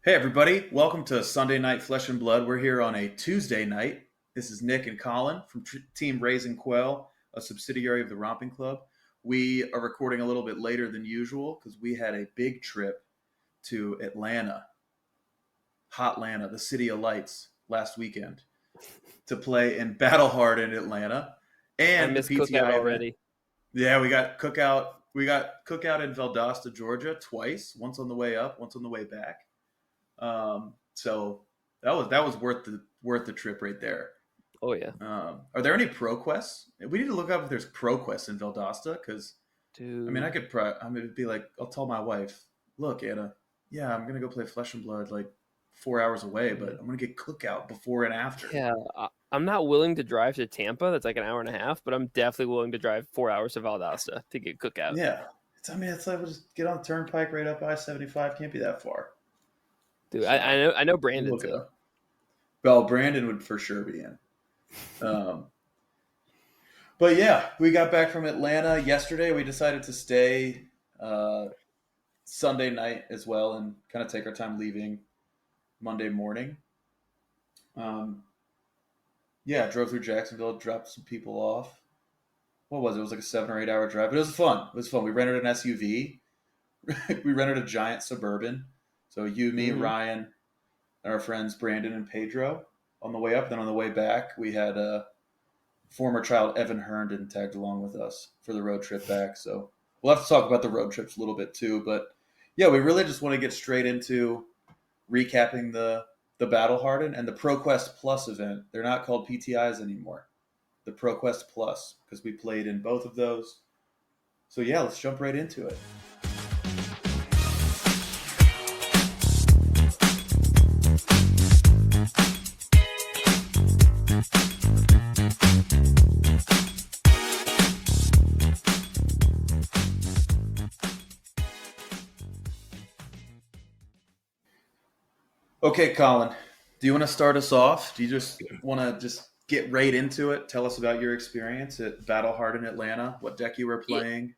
Hey, everybody. Welcome to Sunday Night Flesh and Blood. We're here on a Tuesday night. This is Nick and Colin from Team Raising Quail, a subsidiary of the Romping Club. We are recording a little bit later than usual because we had a big trip to Atlanta, Hot Atlanta, the city of lights, last weekend to play in Battle Hardened Atlanta I and the miss Cookout PTI event. already. Yeah, we got cookout. We got cookout in Valdosta, Georgia, twice. Once on the way up, once on the way back. So that was worth the trip right there. Oh yeah, Are there any pro quests? We need to look up if there's pro quests in Valdosta because I dude. could it'd be like I'll tell my wife, look, Anna, yeah, I'm gonna go play Flesh and Blood like 4 hours away, but I'm gonna get cookout before and after. Yeah, I'm not willing to drive to Tampa. That's like an hour and a half, but I'm definitely willing to drive 4 hours to Valdosta to get Cookout. Yeah, it's like we'll just get on the turnpike right up I-75. Can't be that far. Dude, I So know we'll Brandon's look it in. up. Well, Brandon would for sure be in. Um, But yeah, we got back from Atlanta yesterday. We decided to stay uh, Sunday night as well and kind of take our time leaving Monday morning. Um, yeah, drove through Jacksonville, dropped some people off. What was it? It was like a 7 or 8 hour drive, but it was fun. It was fun. We rented an SUV. We rented a giant Suburban. So you, me, Hmm. Ryan, and our friends Brandon and Pedro on the way up. Then on the way back, we had former child Evan Herndon tagged along with us for the road trip back. So we'll have to talk about the road trips a little bit too. But yeah, we really just want to get straight into recapping the Battle Harden and the ProQuest Plus event. They're not called PTIs anymore. The ProQuest Plus because we played in both of those. So yeah, let's jump right into it. Okay, Colin, do you want to start us off? Do you just want to just get right into it? Tell us about your experience at Battle Hardened Atlanta, what deck you were Yeah, playing,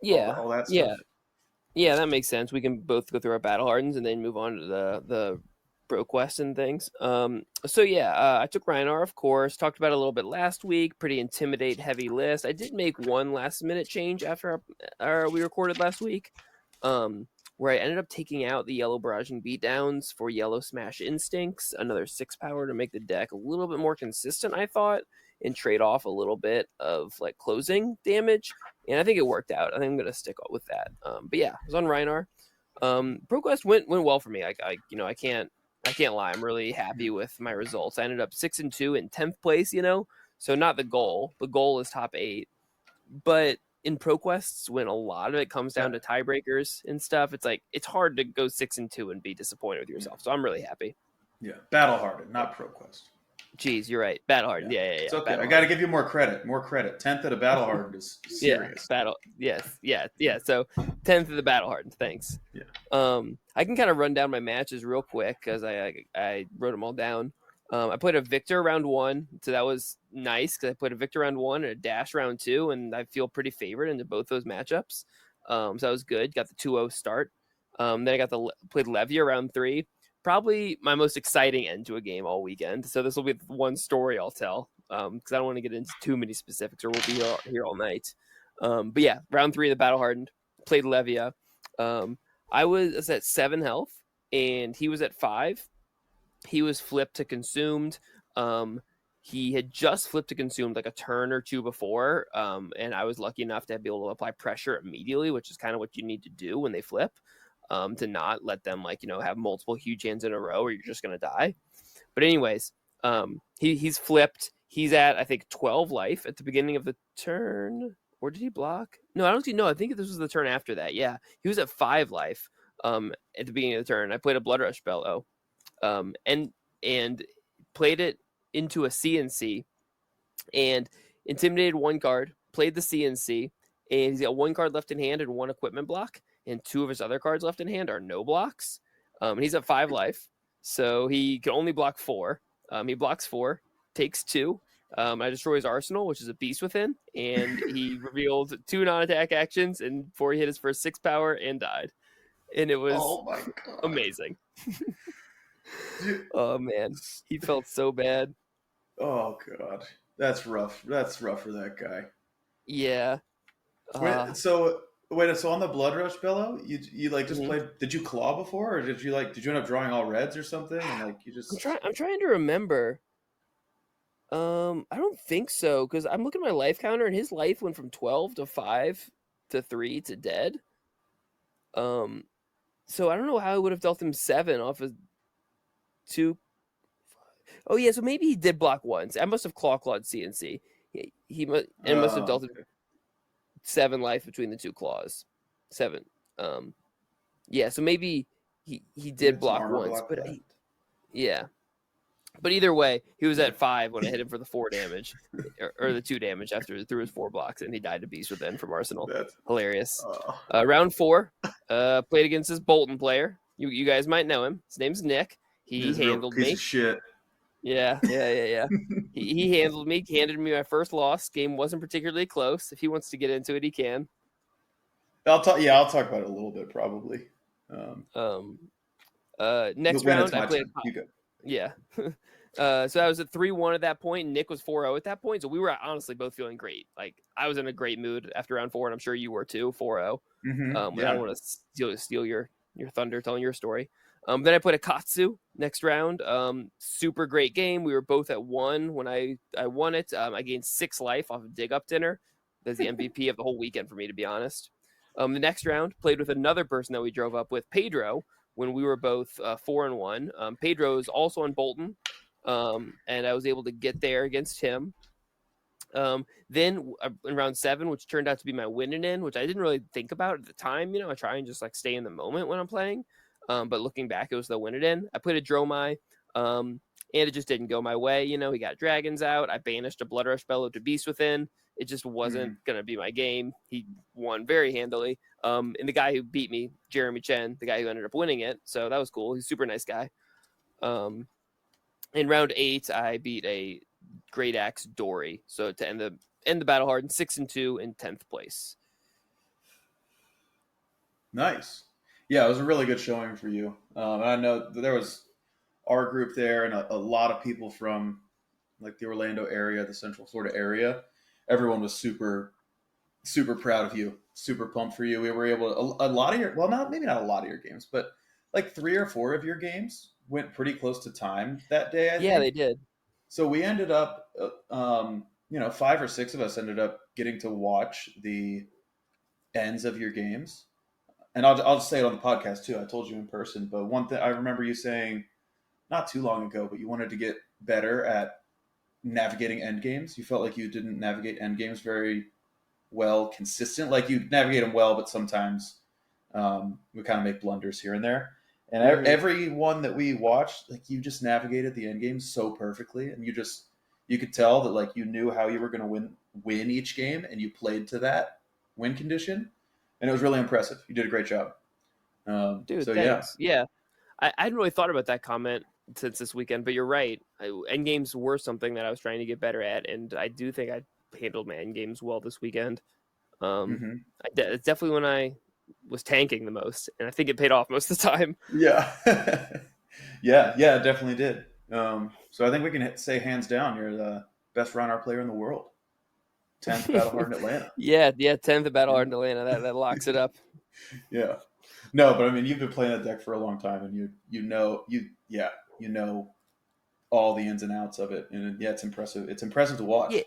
yeah, all that yeah, stuff. yeah. That makes sense. We can both go through our battle hardens and then move on to the pro quest and things. So yeah, I took Rhinar, of course. Talked about it a little bit last week. Pretty intimidate heavy list. I did make one last minute change after we recorded last week. Um, where I ended up taking out the yellow barraging beatdowns for yellow smash instincts, another 6 power to make the deck a little bit more consistent, I thought, and trade off a little bit of like closing damage. And I think it worked out. I think I'm gonna stick with that. But yeah, I was on Rhinar. ProQuest went well for me. I can't lie. I'm really happy with my results. I ended up 6-2 in 10th place. So not the goal. The goal is top 8, but in ProQuests, when a lot of it comes down Yeah, to tiebreakers and stuff, it's like it's hard to go 6-2 and be disappointed with yeah, yourself. So I'm really happy. yeah. Battle Hardened, not ProQuest. Geez, you're right. Battle Hardened. Yeah, Yeah, yeah, it's yeah. okay. I Battle got to Hardened. give you more credit. More credit. 10th at a Battle Hardened is Yeah, serious. battle. Yes, yeah, yeah. So 10th of the Battle Hardened. Thanks. Yeah. I can kind of run down my matches real quick because I wrote them all down. I played a Victor round 1, so that was nice because I played a Victor round 1 and a Dash round 2, and I feel pretty favored into both those matchups. So that was good. Got the 2-0 start. Then I played Levia round 3. Probably my most exciting end to a game all weekend. So this will be one story I'll tell because I don't want to get into too many specifics or we'll be here all night. But yeah, round 3 of the Battle Hardened. Played Levia. I was at 7 health and he was at 5. He was flipped to consumed. He had just flipped to consumed like a turn or two before, and I was lucky enough to be able to apply pressure immediately, which is kind of what you need to do when they flip, to not let them have multiple huge hands in a row or you're just gonna die. But anyways, he's flipped. He's at I think 12 life at the beginning of the turn. Or did he block? No, I don't see. No, I think this was the turn after that. Yeah, he was at 5 life at the beginning of the turn. I played a Blood Rush Bellow, and played it into a CNC and intimidated one card. Played the CNC, and he's got one card left in hand and one equipment block, and 2 of his other cards left in hand are no blocks. And he's at 5 life, so he can only block 4. He blocks 4, takes 2. I destroy his arsenal, which is a beast within, and he revealed 2 non-attack actions, and before he hit his first 6 power and died. and it was Oh my god. amazing. Dude. Oh man, he felt so bad. Oh god. That's rough. That's rough for that guy. Yeah. Wait, so wait, so on the Blood Rush Bellow, you like just Mhm. played? Did you claw before, or did you end up drawing all reds or something? And like you I'm just trying. I'm trying to remember. I don't think so because I'm looking at my life counter and his life went from 12 to 5 to 3 to dead. Um, so I don't know how I would have dealt him 7 off of 2. Oh yeah, so maybe he did block once. I must have clawed CNC. It must have dealt him okay. 7 life between the 2 claws. 7. Um, yeah, so maybe he You did had some block armor once, block for but that. yeah. But either way, he was at 5 when I hit him for the 4 damage, or the 2 damage after through his 4 blocks, and he died to Beast Within from Arsenal. That's Hilarious. uh, Round 4, played against this Bolton player. You guys might know him. His name's Nick. He he's a real handled piece of me. shit. Yeah. He handled me. He handed me my first loss. Game wasn't particularly close. If he wants to get into it, he can. I'll talk. Yeah, I'll talk about it a little bit probably. Um, Um, next when it's round, I my played turn, you go. Yeah. So I was at 3-1 at that point, and Nick was 4-0 at that point. So we were honestly both feeling great. Like I was in a great mood after round 4, and I'm sure you were too. 4-0. I don't Yeah. want to steal your thunder telling your story. Then I played a Katsu next round. Super great game. We were both at 1 when I won it. I gained 6 life off of Dig Up Dinner. That's the MVP of the whole weekend for me, to be honest. The next round played with another person that we drove up with, Pedro, when we were both 4-1. Pedro is also on Bolton, and I was able to get there against him. Then in round 7, which turned out to be my winning in, which I didn't really think about at the time. I try and just like stay in the moment when I'm playing. But looking back, it was the winning in. I played a Dromai, and it just didn't go my way. He got dragons out. I banished a Blood Rush Bellow to Beast Within. It just wasn't Mhm. gonna be my game. He won very handily. And the guy who beat me, Jeremy Chen, the guy who ended up winning it, so that was cool. He's a super nice guy. In round 8, I beat a Great Axe Dory, so to end the battle hard in 6-2 in 10th place. Nice. Yeah, it was a really good showing for you. And I know that there was our group there and a lot of people from like the Orlando area, the Central Florida area. Everyone was super proud of you, super pumped for you. We were able to, a lot of your, well, not maybe not a lot of your games, but like 3 or 4 of your games went pretty close to time that day, I Yeah, they think. did. So we ended up, 5 or 6 of us ended up getting to watch the ends of your games. And I'll just say it on the podcast too. I told you in person, but one thing I remember you saying not too long ago, but you wanted to get better at navigating end games. You felt like you didn't navigate end games very well, consistent. Like you navigate them well, but sometimes we kind of make blunders here and there. And Hmm. every one that we watched, like you just navigated the end game so perfectly, and you could tell that like you knew how you were going to win each game, and you played to that win condition, and it was really impressive. You did a great job. Dude, So yeah, thanks. Yeah, I hadn't really thought about that comment since this weekend, but you're right. End games were something that I was trying to get better at, and I do think I handled my end games well this weekend. Um, hmm it's definitely when I was tanking the most, and I think it paid off most of the time. yeah, yeah, it definitely did. So I think we can say hands down, you're the best round player in the world. 10th Battle Hard in Atlanta. Yeah, 10th Battle Yeah. Hard in Atlanta. That locks it up. Yeah. No, but I mean, you've been playing that deck for a long time, and you know all the ins and outs of it, and yeah, it's impressive. It's impressive to Yeah, watch.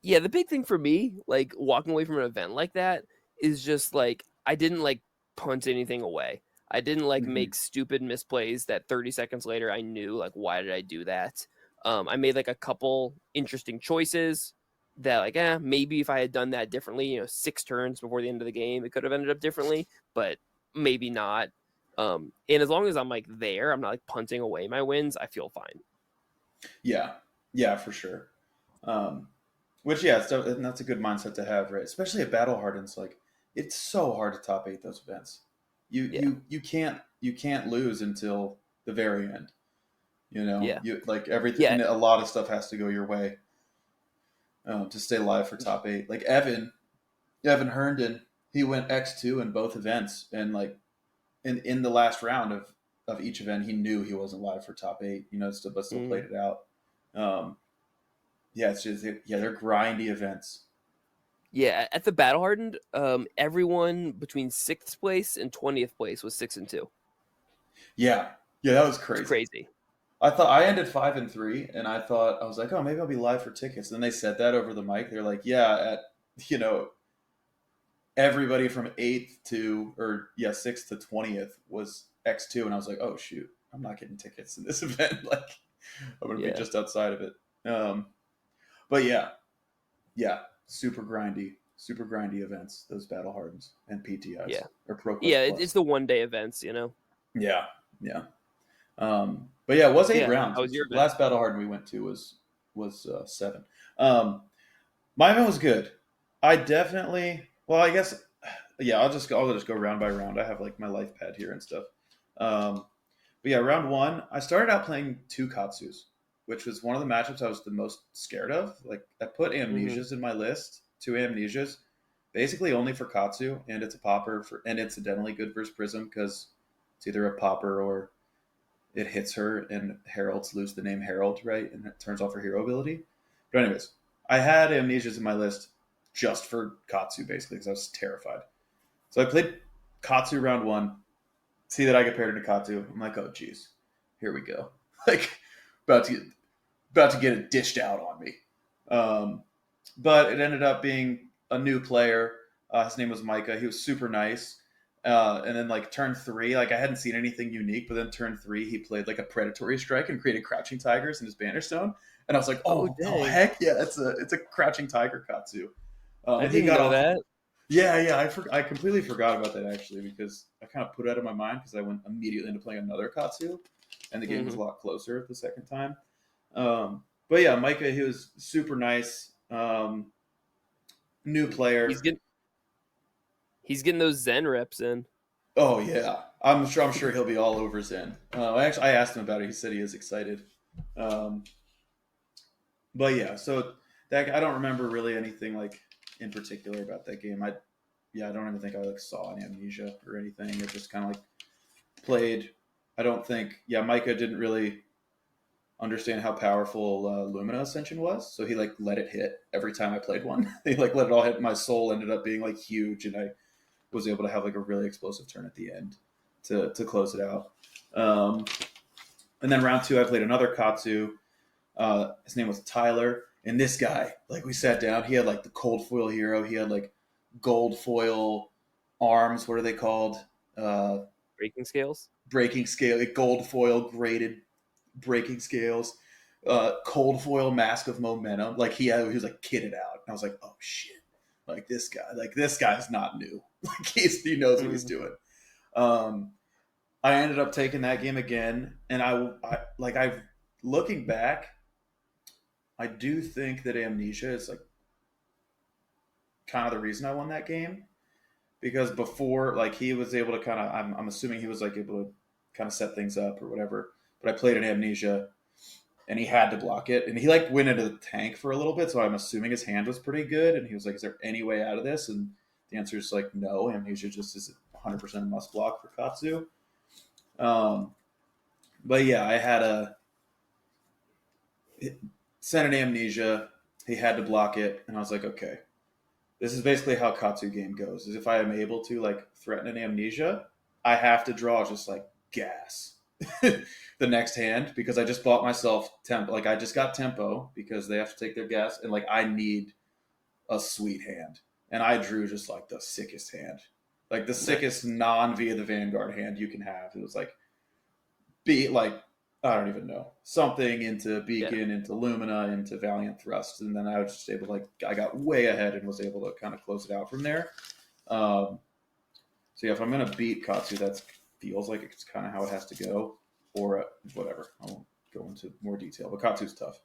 yeah. The big thing for me, like walking away from an event like that, is just like I didn't like punt anything away. I didn't like hmm make stupid misplays that 30 seconds later I knew like why did I do that. I made like a couple interesting choices that like maybe if I had done that differently, 6 turns before the end of the game, it could have ended up differently, but maybe not. And as long as I'm like there, I'm not like punting away my wins. I feel fine. Yeah, yeah, for sure. Um, which yeah, and that's a good mindset to have, right? Especially at Battle Hardens, like it's so hard to top 8 those events. Yeah, You can't lose until the very end. yeah, You like everything, yeah. and a lot of stuff has to go your way to stay live for top 8. Like Evan Herndon, he went X2 in both events, and like in the last round of each event, he knew he wasn't live for top 8. But still Mm-hmm. played it out. Um, yeah, it's just they're grindy events. Yeah, at the Battle Hardened, everyone between 6th place and 20th place was 6-2. Yeah, yeah, that was It's crazy. crazy. I thought I ended 5-3, and I was like, oh, maybe I'll be live for tickets. Then they said that over the mic. They're like, yeah, you know everybody from 6th to 20th was X2, and I was like, oh shoot, I'm not getting tickets in this event. Like, I'm gonna be Yeah, just outside of it. But yeah, yeah, super grindy events. Those battle hardens and PTIs yeah, or Pro yeah. Quest It's Plus. the one day events, you know. Yeah, yeah. But yeah, it was eight Yeah. rounds. How was Which your the event? last battle harden we went to was 7. Um, my event was good. I definitely. Well, I guess. Yeah, I'll just go round by round. I have like my life pad here and stuff. Um, but yeah, round 1, I started out playing 2 Katsus, which was one of the matchups I was the most scared of. Like I put Mm-hmm. amnesias in my list, 2 amnesias, basically only for Katsu, and it's a popper and incidentally good versus Prism because it's either a popper or it hits her and Heralds lose the name Herald, right? And it turns off her hero ability. But anyways, I had amnesias in my list just for Katsu basically because I was terrified. So I played Katsu round 1. See that I get paired into Katsu. I'm like, oh geez, here we go. Like about to get it dished out on me. Um, but it ended up being a new player. His name was Micah. He was super nice. And then like turn 3, like I hadn't seen anything unique, but then turn 3, he played like a predatory strike and created crouching tigers in his banish zone. And I was like, Oh oh dang! heck yeah, it's a crouching tiger Katsu. I And he didn't got know off. that. Yeah. I completely forgot about that actually because I kind of put it out of my mind because I went immediately into playing another Katsu, and the game was Mm-hmm. a lot closer the second time. But yeah, Micah, he was super nice. New He's player. getting he's getting those Zen reps in. Oh yeah, I'm sure he'll be all over Zen. I asked him about it. He said he is excited. Um, but yeah, so that I don't remember really anything like in particular about that game. I don't even think I like saw any amnesia or anything. It just kind of like played. I don't think. Yeah, Micah didn't really understand how powerful Lumina Ascension was, so he like let it hit every time I played one. He like let it all hit. My soul ended up being like huge, and I was able to have like a really explosive turn at the end to close it out. Um, and then round 2, I played another Katsu. His name was Tyler, and this guy, like we sat down, he had like the cold foil hero. He had like gold foil arms. What are they called? Uh, Breaking scales. Breaking scale, like gold foil graded breaking scales. Cold foil mask of momentum. Like he was like kitted out. And I was like, oh shit. Like this guy's not new. Like he knows what he's Mm-hmm. doing. Um, I ended up taking that game again, and I looking back, I do think that amnesia is like kind of the reason I won that game because before, like he was able to kind of, I'm assuming he was like able to kind of set things up or whatever. But I played an amnesia, and he had to block it, and he like went into the tank for a little bit. So I'm assuming his hand was pretty good, and he was like, "Is there any way out of this?" And the answer is like, "No." Amnesia just is 100% must block for Katsu. Um, but yeah, I had a sent an amnesia. He had to block it, and I was like, okay, this is basically how Katsu game goes. Is if I am able to like threaten an amnesia, I have to draw just like gas the next hand because I just bought myself tempo. Like I just got tempo because they have to take their gas, and like I need a sweet hand, and I drew just like the sickest hand, like the sickest Nice. non via the Vanguard hand you can have. It was like be like I don't even know something into Yeah. Beacon, into Lumina, into Valiant Thrust, and then I was just able to like I got way ahead and was able to kind of close it out from there. Um, so yeah, if I'm gonna beat Katsu, that feels like it's kind of how it has to go, or whatever. I won't go into more detail, but Katsu's tough.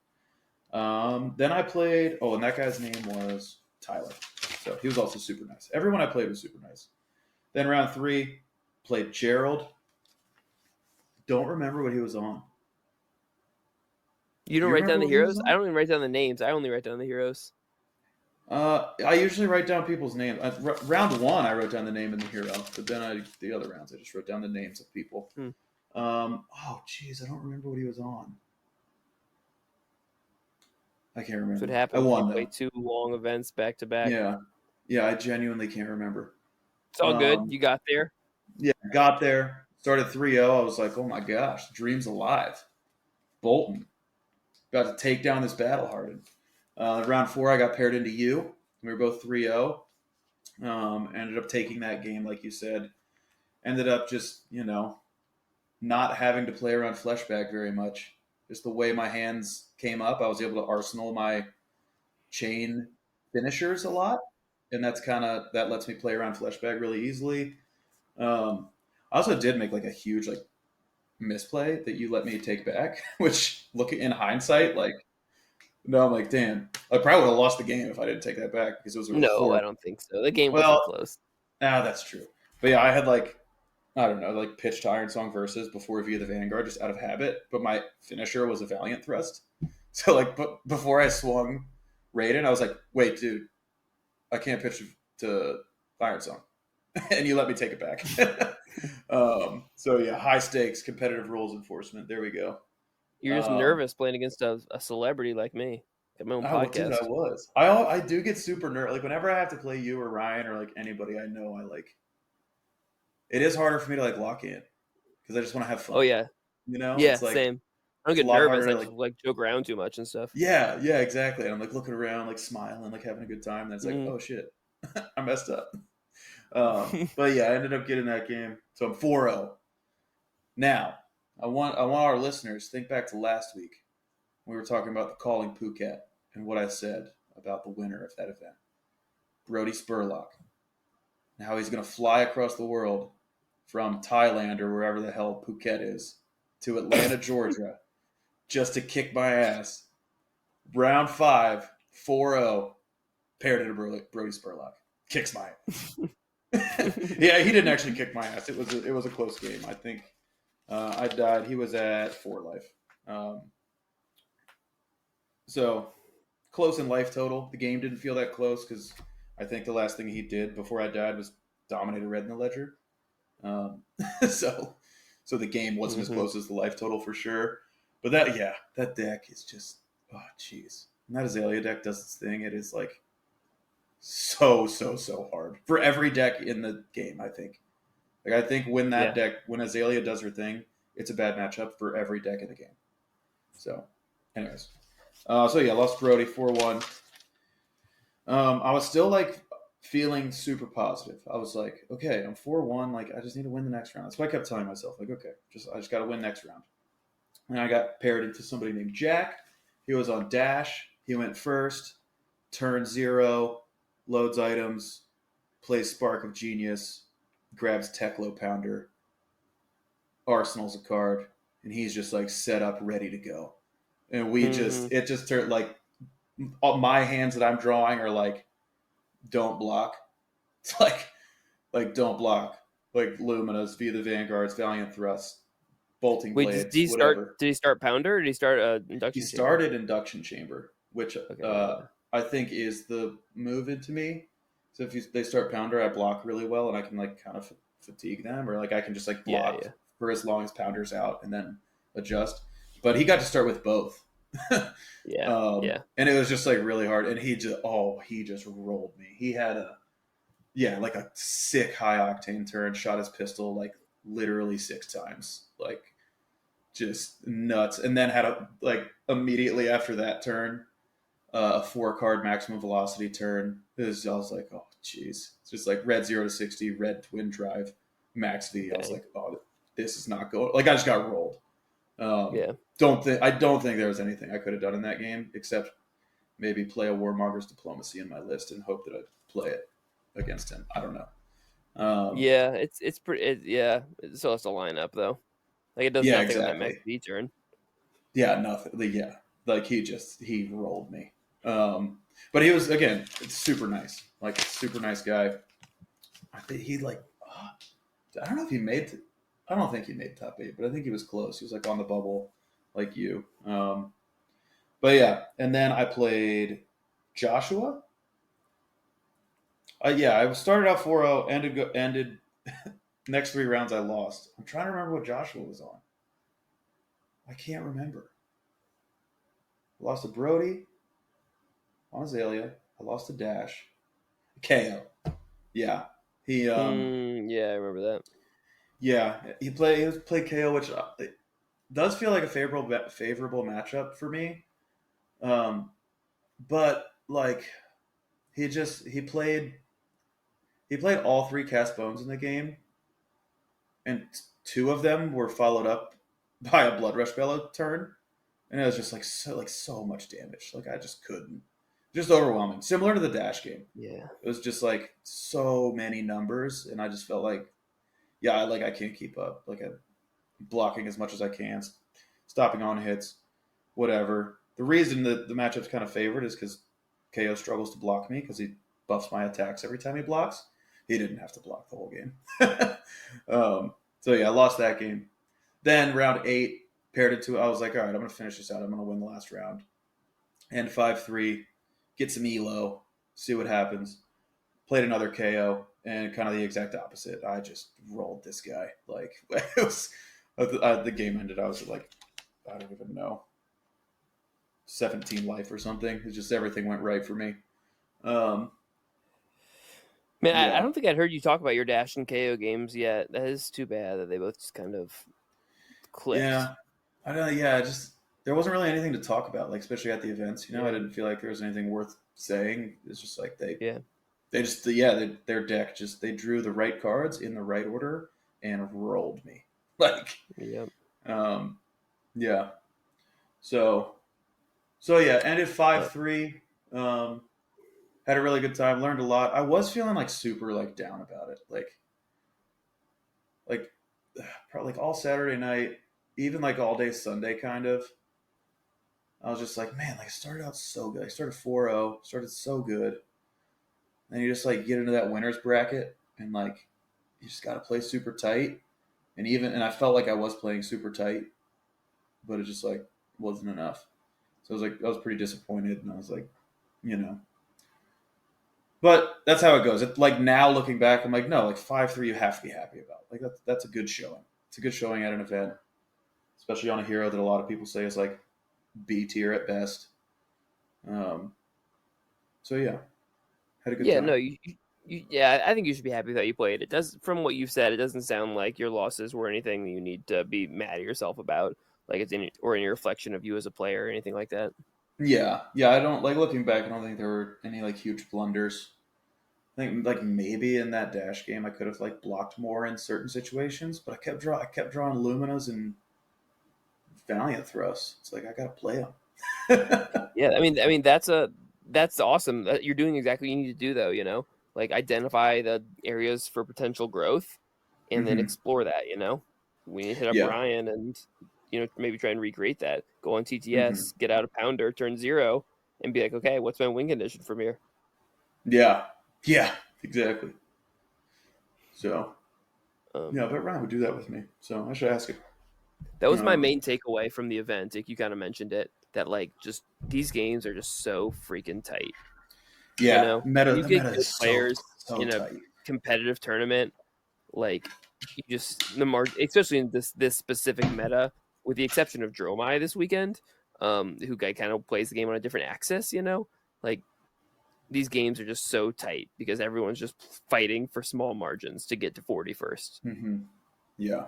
Then I played. Oh, and that guy's name was Tyler. So he was also super nice. Everyone I played was super nice. Then round 3, played Gerald. Don't remember what he was on. You Do don't you write down remember the what he was heroes? I on? don't even write down the names. I only write down the heroes. I usually write down people's names. Round one, I wrote down the name and the hero, but then the other rounds, I just wrote down the names of people. Hmm. Oh, jeez, I don't remember what he was on. I can't That's what remember. I happens when you won play though. 2 long events back to back. Yeah, yeah, I genuinely can't remember. It's all good. Um, You got there. yeah, got there, started 3-0. I was like, oh my gosh, dream's alive. Bolton about to take down this battle hardened. Round four, I got paired into you. We were both 3-0. Ended up taking that game, like you said. Ended up just, not having to play around fleshback very much. Just the way my hands came up, I was able to arsenal my chain finishers a lot. And that lets me play around fleshback really easily. I also did make like a huge like misplay that you let me take back, which looking in hindsight, like no, I'm like, damn, I probably would have lost the game if I didn't take that back because it was a No, I horrible. don't think so. The game wasn't Well, close. that's true. But yeah, I had like I don't know, like pitched to Iron Song versus before via the Vanguard just out of habit, but my finisher was a Valiant Thrust. So like, but before I swung Raiden, I was like, wait, dude, I can't pitch to Iron Song, and you let me take it back. So yeah, high stakes, competitive rules enforcement. There we go. You're just Um, nervous playing against a celebrity like me. Got my own dude, I podcast. was. I do get super nervous. Like whenever I have to play you or Ryan or like anybody I know, I like. It is harder for me to like lock in because I just want to have Oh fun. yeah, It's yeah, like same. I don't it's a get lot nervous. harder I to just like. like joke around too much and stuff. Yeah, yeah, exactly. And I'm like looking around, like smiling, like having a good time. And it's like, Mm. oh shit, I messed up. But yeah, I ended up getting that game, so I'm 4-0. Now, I want our listeners to think back to last week. We were talking about the calling Phuket and what I said about the winner of that event, Brody Spurlock, and how he's going to fly across the world from Thailand or wherever the hell Phuket is to Atlanta, Georgia, just to kick my ass. Round five, 4-0, paired into Brody Spurlock. Kicks my ass. Yeah, he didn't actually kick my ass. It was a close game. I think I died. He was at 4 life. Um, so close in life total. The game didn't feel that close because I think the last thing he did before I died was dominate a red in the ledger. Um, so so the game wasn't as Hmm. close as the life total for sure. But that deck is just jeez. And that Azalea deck does its thing. It is like so hard for every deck in the game. I think. Like I think Yeah. when Azalea does her thing, it's a bad matchup for every deck in the game. So, anyways, so yeah, lost Brody 4-1. I was still like feeling super positive. I was like, okay, I'm 4-1. Like I just need to win the next round. So I kept telling myself, like, okay, I just got to win next round. And I got paired into somebody named Jack. He was on Dash. He went first. Turn 0, loads items, plays Spark of Genius, grabs Teklo Pounder, arsenals a card, and he's just like set up, ready to go. And Hmm. it just turned like all my hands that I'm drawing are like, don't block. It's like don't block. Like Luminas, via the Vanguards, Valiant Thrust, Bolting Wait, did Blades, he start? whatever. Did he start Pounder or did he start He induction chamber? started Induction Chamber, which Okay. Yeah. I think is the move into me. So if they start Pounder, I block really well, and I can like kind of fatigue them, or like I can just like Yeah. block Yeah. for as long as Pounder's out, and then adjust. But he got to start with both, Yeah. Yeah. and it was just like really hard. And he just rolled me. He had like a sick high octane turn, shot his pistol like literally 6 times, like just nuts. And then had immediately after that turn, a 4 card maximum velocity turn. I was like, oh jeez, it's just like red 0 to 60, red twin drive, max V. I was Dang. like, oh, this is not going. Like I just got rolled. Um, Yeah. I don't think there was anything I could have done in that game except maybe play a Warmonger's Diplomacy in my list and hope that I'd play it against him. I don't know. Yeah. It's pretty. Yeah. It still has to line up though. Like it does Yeah, nothing on that max exactly. V turn. Yeah, nothing. Yeah, like he rolled me. But he was again super nice, like super nice guy. I think he like I don't know if he made. I don't think he made top 8, but I think he was close. He was like on the bubble, like you. But yeah, and then I played Joshua. Yeah, I started out 4-0, ended next 3 rounds I lost. I'm trying to remember what Joshua was on. I can't remember. I lost to Brody on Azalea. I lost to Dash. KO. Yeah. He Yeah, I remember that. he played KO, which it does feel like a favorable matchup for me. Um, but like he played all 3 cast bones in the game, and 2 of them were followed up by a blood rush bellow turn, and it was just so much damage. Like I just couldn't, just overwhelming. Similar to the Dash game, Yeah. it was just like so many numbers, and I just felt like yeah, I can't keep up. Like I'm blocking as much as I can, stopping on hits, whatever. The reason that the matchup's kind of favored is because KO struggles to block me because he buffs my attacks every time he blocks. He didn't have to block the whole game. So yeah, I lost that game. Then round 8, paired it to, I was like, all right, I'm going to finish this out. I'm going to win the last round. And 5-3, get some elo, see what happens. Played another KO, and kind of the exact opposite. I just rolled this guy. Like, it was, the game ended. I was like, I don't even know, 17 life or something. It's just everything went right for me. Um, Man, I yeah, don't think I'd heard you talk about your Dash and KO games yet. That is too bad that they both just kind of clicked. yeah. I don't know. Yeah, just there wasn't really anything to talk about, like especially at the events. I Yeah. didn't feel like there was anything worth saying. It's just like Yeah. they just their deck just they drew the right cards in the right order and rolled me. Like, Yep. um, yeah. So yeah, ended Uh, 5-3. Um, had a really good time. Learned a lot. I was feeling like super like down about it. Like probably like all Saturday night, even like all day Sunday, kind of. I was just like, man, like I started out so good. I started 4-0, started so good. And you just like get into that winners bracket and like you just got to play super tight. And I felt like I was playing super tight, but it just like wasn't enough. So I was like, I was pretty disappointed, and I was like, you know, but that's how it goes. Like now looking back, I'm like, no, like 5-3, you have to be happy about. Like that's a good showing. It's a good showing at an event, especially on a hero that a lot of people say is like B tier at best. Um, so yeah, had a good yeah, no, time. yeah, I think you should be happy that you played. It does, from what you've said, it doesn't sound like your losses were anything that you need to be mad at yourself about, like it's any reflection of you as a player or anything like that. Yeah. I don't like looking back. I don't think there were any like huge blunders. I think like maybe in that dash game I could have like blocked more in certain situations, but I kept drawing Luminas and Valiant thrusts. It's like I gotta play them. Yeah, I mean that's awesome. You're doing exactly what you need to do, though. Like identify the areas for potential growth, and then Hmm. explore that. We need to hit up Yeah. Ryan and maybe try and recreate that. Go on Hmm. TTS, get out a pounder, turn 0, and be like, okay, what's my win condition from here? Yeah. Yeah. Exactly. So Um, yeah, but Ryan would do that with me. So I should ask him. that was my Um, main takeaway from the event. Like you kind of mentioned it, that like just these games are just so freaking tight. yeah. When Meta. you The get meta good is players so in a tight. competitive tournament, like you just the mark, especially in this specific meta, with the exception of Dromai this weekend, who guy kind of plays the game on a different axis. Like these games are just so tight because everyone's just fighting for small margins to get to 41st. Hmm. Yeah.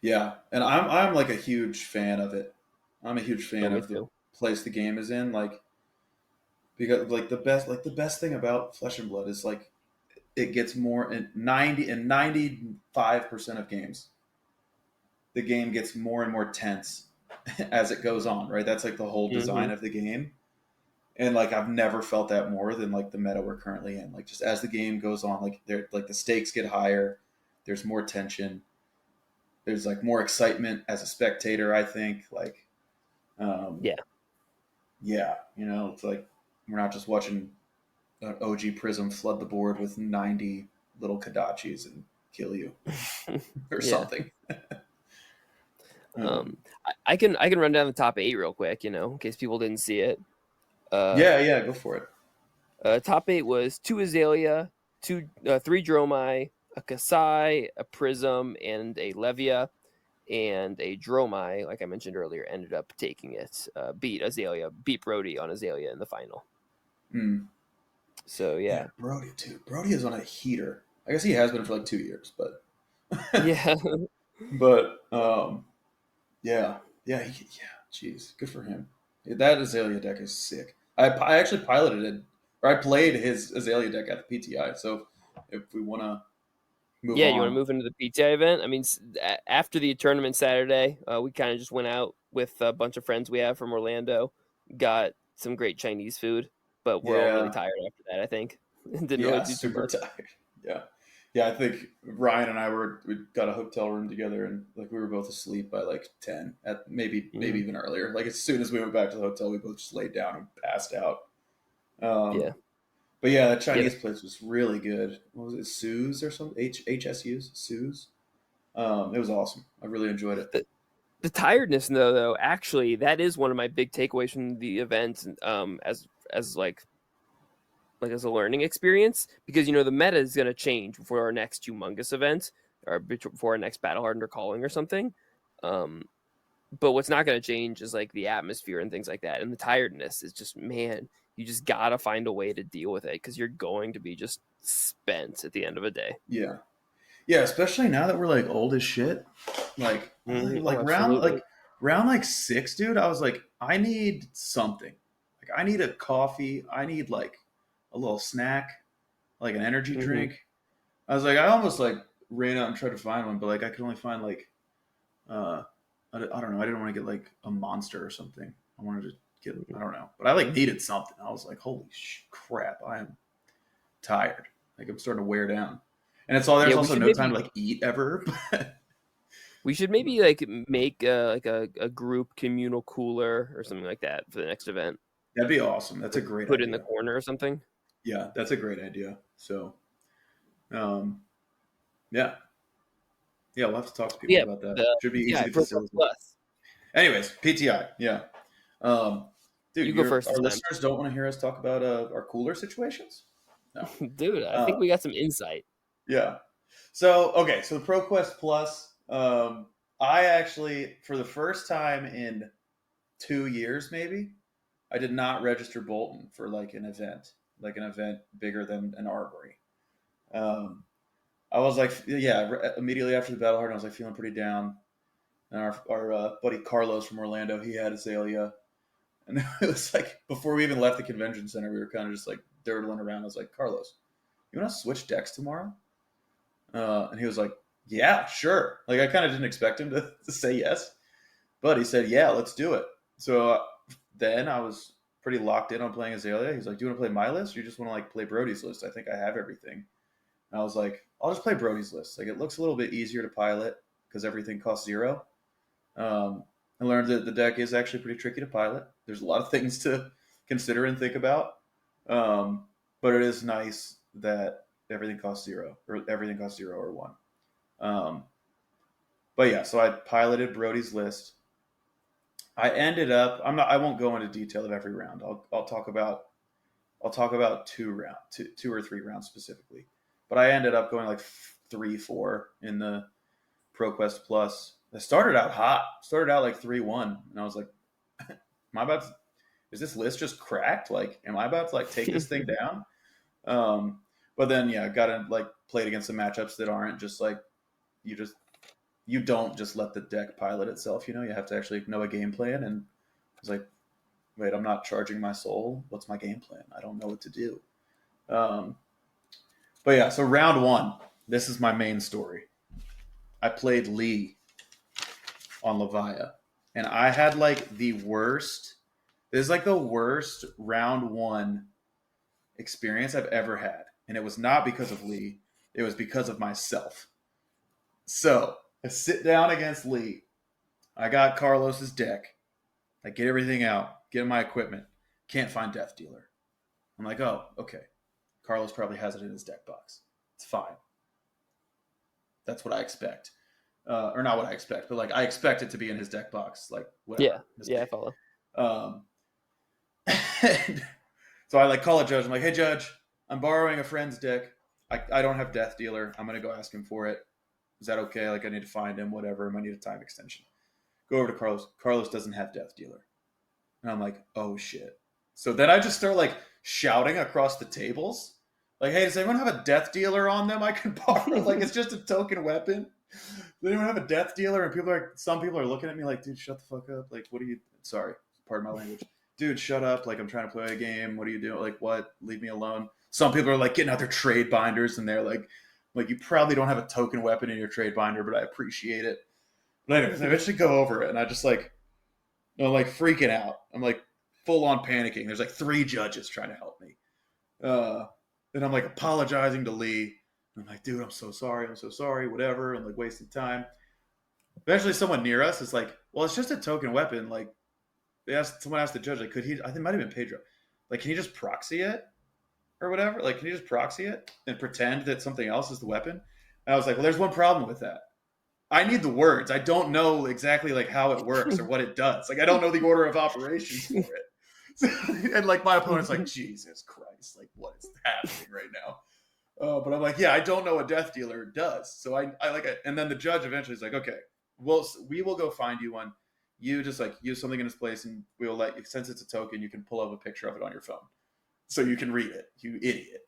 Yeah. And I'm like a huge fan of it. I'm a huge Oh, fan me of the too. place the game is in. Because the best thing about Flesh and Blood is like it gets more in 95% of games. The game gets more and more tense as it goes on, right? That's like the whole design Hmm. of the game. And like I've never felt that more than like the meta we're currently in. Like just as the game goes on, like the stakes get higher, there's more tension, there's like more excitement as a spectator, I think. Um, Yeah, yeah, it's like we're not just watching an OG Prism flood the board with 90 little Kadachis and kill you or yeah. something. Um, Um, I can run down the top 8 real quick, in case people didn't see it. Uh, yeah, go for it. Top 8 was 2 Azalea, 3 Dromai, a Kasai, a Prism, and a Levia. And a Dromai, like I mentioned earlier, ended up taking it. Beat Brody on Azalea in the final. Mm. So Yeah, yeah, Brody too. Brody is on a heater. I guess he has been for like 2 years, but yeah, but yeah, yeah. Jeez, good for him. That Azalea deck is sick. I actually piloted it, or I played his Azalea deck at the PTI. So if we want to move yeah. You want to on, move into the PTI event? I mean, after the tournament Saturday, we kind of just went out with a bunch of friends we have from Orlando, got some great Chinese food, but we're all really yeah, tired after that. I think didn't really yeah, do too super much. tired. Yeah, yeah. I think Ryan and I we got a hotel room together, and like we were both asleep by like 10, at maybe Hmm. even earlier. Like as soon as we went back to the hotel, we both just laid down and passed out. Um, Yeah. but yeah, that Yeah, Chinese place was really good. What was it, Sue's or something? HSU's Sue's. It was awesome. I really enjoyed it. the, the tiredness though, actually, that is one of my big takeaways from the event. As like as a learning experience, because the meta is going to change before our next humongous event, or before our next battle hardened or calling or something. Um, but what's not going to change is like the atmosphere and things like that, and the tiredness is just, man, you just gotta find a way to deal with it because you're going to be just spent at the end of a day. Yeah, yeah. Especially now that we're like old as shit. Like Oh, like absolutely. round like 6, dude. I was like, I need something. Like I need a coffee. I need like a little snack, like an energy Hmm. drink. I was like, I almost like ran out and tried to find one, but like I could only find like uh, I don't know. I didn't want to get like a monster or something. I wanted to get, I don't know, but I like needed something. I was like, holy crap, I am tired. Like I'm starting to wear down, and it's all Yeah, there's we also should no time maybe to like eat ever. like make a group communal cooler or something like that for the next event. That'd be awesome. That's a Like great put it in the idea. corner or something. Yeah, that's a great idea. So, um, yeah, yeah, we'll have to talk to people Yeah, about that. the Should be easy PTI to Pro Club facilitate. Plus. Anyways, PTI, yeah. Um, dude, You go first our this time, listeners don't want to hear us talk about our cooler situations. No. dude. I think Uh, we got some insight. yeah. So okay, so the ProQuest Plus, I actually for the first time in 2 years, maybe, I did not register Bolton for like an event bigger than an armory. Um, I was like, yeah, immediately after the battle hard, I was like feeling pretty down. And our buddy Carlos from Orlando, he had Azalea, and it was like before we even left the convention center, we were kind of just like dirtling around. I was like, Carlos, you want to switch decks tomorrow? And he was like, yeah, sure. Like I kind of didn't expect him to say yes, but he said, yeah, let's do it. So then I was pretty locked in on playing Azalea. He's like, do you want to play my list? Or you just want to like play Brody's list? I think I have everything. And I was like, I'll just play Brody's list. Like it looks a little bit easier to pilot because everything costs 0. I learned that the deck is actually pretty tricky to pilot. There's a lot of things to consider and think about, um, but it is nice that everything costs 0 or 1. Um, but yeah, so I piloted Brody's list. I ended up. I won't go into detail of every round. I'll talk about. I'll talk about 2 or 3 rounds specifically. But I ended up going like 3-4 in the ProQuest Plus. I started out hot. Started out like 3-1, and I was like, "Am I about? Is this list just cracked? Like, am I about to like take this thing down?" But then yeah, got to like played against some matchups that aren't just like you just you don't just let the deck pilot itself. You have to actually know a game plan. And I was like, wait, I'm not charging my soul. What's my game plan? I don't know what to do. Um, but yeah, so round 1. This is my main story. I played Lee on Levia, and I had like the worst. This is like the worst round 1 experience I've ever had, and it was not because of Lee. It was because of myself. So I sit down against Lee. I got Carlos's deck. I get everything out, get my equipment. Can't find Death Dealer. I'm like, oh, okay. Carlos probably has it in his deck box. It's fine. That's what I expect. Or not what I expect, but like I expect it to be in his deck box. Like Yeah, whatever. yeah, I follow. Um, So I like call a judge. I'm like, hey judge, I'm borrowing a friend's deck. I don't have Death Dealer. I'm gonna go ask him for it. Is that okay? Like I need to find him, whatever. I might need a time extension. Go over to Carlos. Carlos doesn't have Death Dealer. And I'm like, oh shit. So then I just start like shouting across the tables. Like, hey, does anyone have a Death Dealer on them I can borrow? Like it's just a token weapon. Does anyone have a Death Dealer? And some people are looking at me like, dude, shut the fuck up. Like, what are you, sorry, pardon my language. Dude, shut up. Like, I'm trying to play a game. What are you doing? Like, what? Leave me alone. Some people are like getting out their trade binders and they're like, you probably don't have a token weapon in your trade binder, but I appreciate it. But anyways, I eventually go over it and I just like, I'm like freaking out. I'm like full on panicking. There's like 3 judges trying to help me. And I'm like apologizing to Lee. I'm like, dude, I'm so sorry, whatever. I'm like wasting time. Eventually someone near us is like, well, it's just a token weapon. Like someone asked the judge, like, could he, I think it might have been Pedro. Like, can you just proxy it or whatever? Like, can you just proxy it and pretend that something else is the weapon? And I was like, well, there's one problem with that. I need the words. I don't know exactly like how it works or what it does. Like I don't know the order of operations for it. And like my opponent's like, Jesus Christ, like what is happening right now? But I'm like, yeah, I don't know what Death Dealer does. So I like it. And then the judge eventually is like, okay, well, we will go find you one. You just like use something in its place and we will let you, since it's a token, you can pull up a picture of it on your phone. So you can read it, you idiot.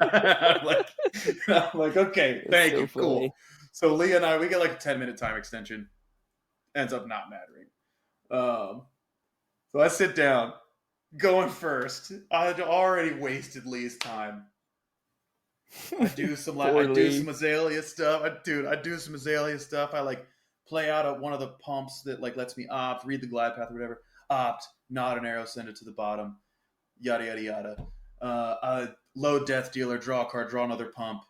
I'm like, okay, thank you, cool. So Lee and I, we get like a 10-minute time extension. Ends up not mattering. So I sit down, going first. I had already wasted Lee's time. I do some Azalea stuff. I do some Azalea stuff. I like play out one of the pumps that like lets me opt, read the glide path or whatever. Opt, not an arrow, send it to the bottom. Yada yada yada. I load Death Dealer, draw a card, draw another pump.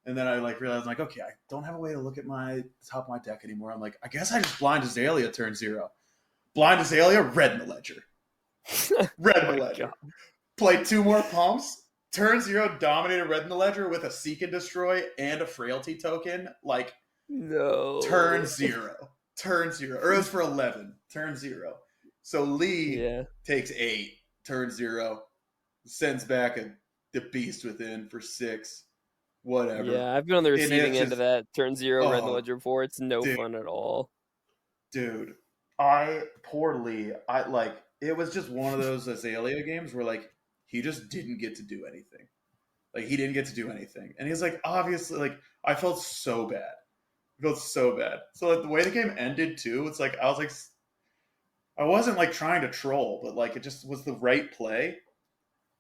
And then I like realized like, okay, I don't have a way to look at my top of my deck anymore. I'm like, I guess I just blind Azalea turn 0. Blind Azalea, red in the ledger. Red in the ledger. God. Play 2 more pumps. Turn 0, dominated red in the ledger with a Seek and Destroy and a Frailty token. Like, no. Turn 0. Or it was for 11. Turn 0. So Lee takes 8. Turn 0. Sends back the Beast Within for 6. Whatever. Yeah, I've been on the receiving end of that turn 0 red in the ledger before. It's no fun at all. Dude, poor Lee. It was just one of those Azalea games where like he just didn't get to do anything. Like he didn't get to do anything. And he's like, obviously, like I felt so bad. So like the way the game ended too, it's like I was like I wasn't like trying to troll, but like it just was the right play.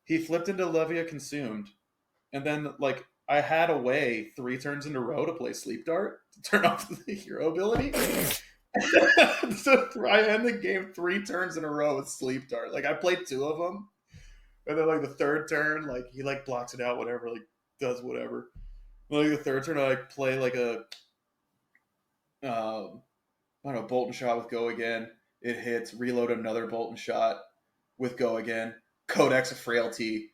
He flipped into Levia Consumed, and then like I had a way 3 turns in a row to play Sleep Dart to turn off the hero ability. So I end the game 3 turns in a row with Sleep Dart. Like I played 2 of them, and then like the 3rd turn, like he like blocks it out, whatever, like does whatever. Like the 3rd turn, I like play like a I don't know, bolt and shot with Go Again. It hits. Reload another bolt and shot with Go Again. Codex of Frailty.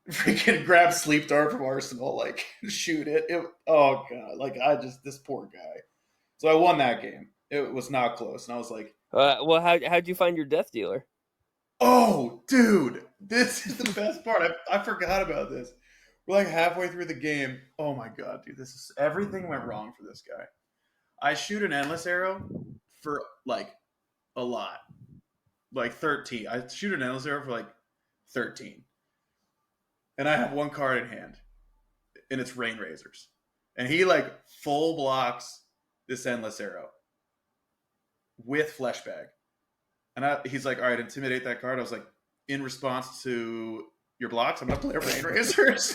Freaking grab Sleep Dart from Arsenal, like shoot it. Oh god, like this poor guy. So I won that game. It was not close, and I was like, well, how'd you find your Death Dealer? Oh, dude, this is the best part. I forgot about this. We're like halfway through the game. Oh my god, dude, everything went wrong for this guy. I shoot an endless arrow for like a lot, like 13. I shoot an endless arrow for like 13. And I have 1 card in hand, and it's Rain Razors. And he like full blocks this endless arrow with Flesh Bag. And he's like, all right, intimidate that card. I was like, in response to your blocks, I'm going to play Rain Razors.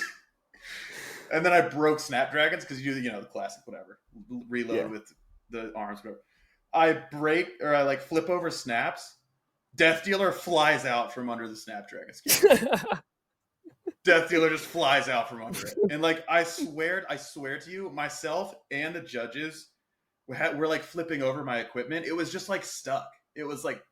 And then I broke Snapdragons because you know, the classic, whatever. Reload with the arms, whatever. I like flip over snaps. Death Dealer flies out from under the Snapdragon skin. Death Dealer just flies out from under it. And like I swear to you, myself and the judges were like flipping over my equipment. It was just like stuck. It was like